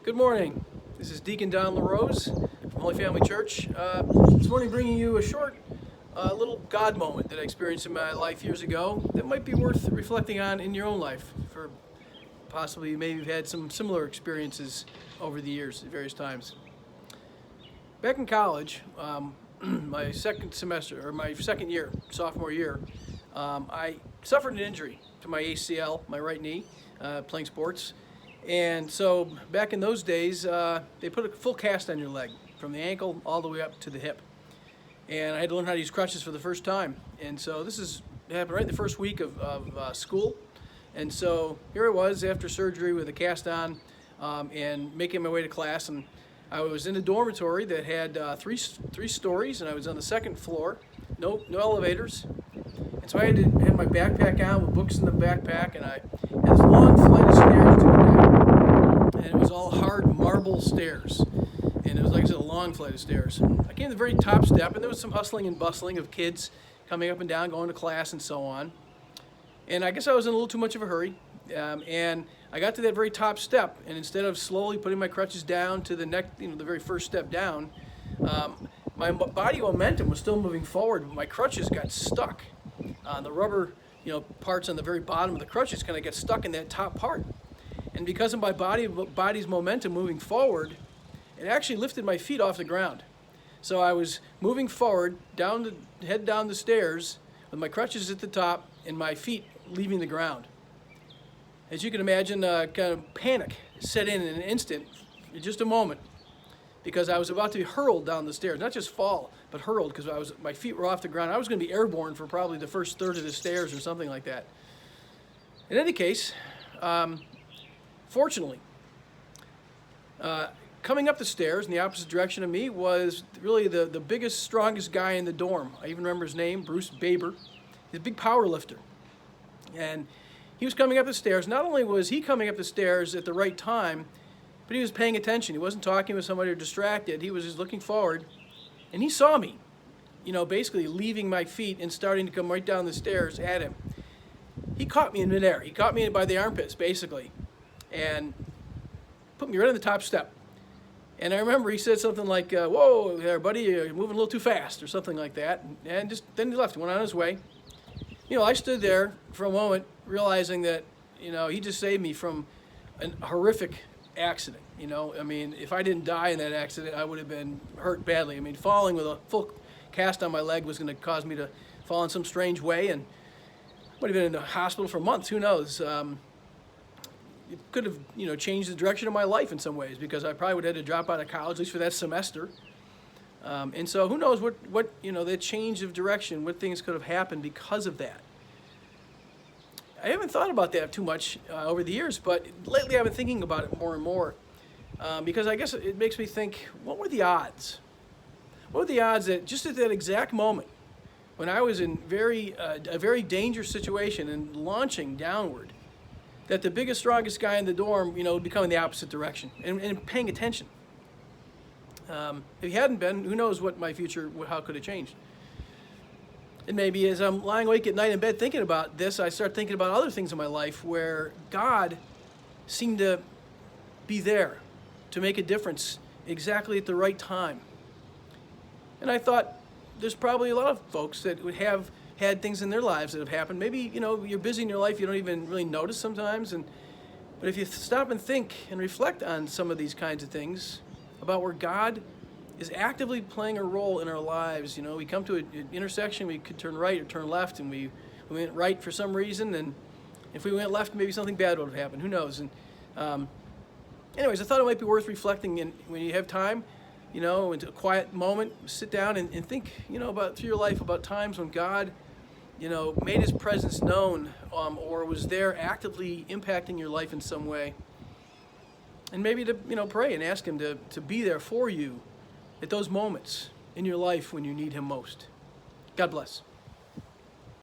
Good morning. This is Deacon Don LaRose from Holy Family Church. This morning bringing you a short little God moment that I experienced in my life years ago that might be worth reflecting on in your own life, for possibly maybe you've had some similar experiences over the years at various times. Back in college, my second semester, or my second year, sophomore year, I suffered an injury to my ACL, my right knee, playing sports. And so back in those days, they put a full cast on your leg from the ankle all the way up to the hip. And I had to learn how to use crutches for the first time. And so happened right in the first week of school. And so here I was after surgery with a cast on and making my way to class. And I was in a dormitory that had three stories, and I was on the second floor, no elevators. And so I had to have my backpack on with books in the backpack, and I had this long flight of stairs to go down. And it was all hard marble stairs. And it was, like I said, a long flight of stairs. I came to the very top step, and there was some hustling and bustling of kids coming up and down, going to class and so on. And I guess I was in a little too much of a hurry. And I got to that very top step, and instead of slowly putting my crutches down to the very first step down, my body momentum was still moving forward, but my crutches got stuck. The rubber, parts on the very bottom of the crutches kind of get stuck in that top part. And because of my body's momentum moving forward, it actually lifted my feet off the ground. So I was moving forward, head down the stairs, with my crutches at the top and my feet leaving the ground. As you can imagine, kind of panic set in an instant, in just a moment, because I was about to be hurled down the stairs. Not just fall, but hurled, because my feet were off the ground. I was going to be airborne for probably the first third of the stairs or something like that. In any case, fortunately, coming up the stairs in the opposite direction of me was really the biggest, strongest guy in the dorm. I even remember his name, Bruce Baber. He's a big power lifter. And he was coming up the stairs. Not only was he coming up the stairs at the right time, but he was paying attention. He wasn't talking with somebody or distracted. He was just looking forward. And he saw me, basically leaving my feet and starting to come right down the stairs at him. He caught me in midair. He caught me by the armpits, basically, and put me right on the top step. And I remember he said something like, "Whoa there, buddy, you're moving a little too fast," or something like that. And then he left, went on his way. I stood there for a moment realizing that, he just saved me from a horrific accident. If I didn't die in that accident, I would have been hurt badly. Falling with a full cast on my leg was going to cause me to fall in some strange way, and would have been in the hospital for months. Who knows? It could have, changed the direction of my life in some ways, because I probably would have had to drop out of college, at least for that semester. And so who knows what that change of direction, what things could have happened because of that. I haven't thought about that too much over the years, but lately I've been thinking about it more and more, because I guess it makes me think, what were the odds? What were the odds that just at that exact moment, when I was in a very dangerous situation and launching downward, that the biggest, strongest guy in the dorm, would be coming the opposite direction and paying attention? If he hadn't been, who knows what my future, how could it change? And maybe as I'm lying awake at night in bed thinking about this, I start thinking about other things in my life where God seemed to be there to make a difference exactly at the right time. And I thought, there's probably a lot of folks that would have had things in their lives that have happened. Maybe, you're busy in your life, you don't even really notice sometimes. But if you stop and think and reflect on some of these kinds of things, about where God is actively playing a role in our lives. We come to an intersection, we could turn right or turn left, and we went right for some reason, and if we went left, maybe something bad would have happened. Who knows? And anyways, I thought it might be worth reflecting, and when you have time, into a quiet moment, sit down and think, about through your life, about times when God, made His presence known, or was there actively impacting your life in some way. And maybe to, pray and ask Him to be there for you at those moments in your life when you need Him most. God bless.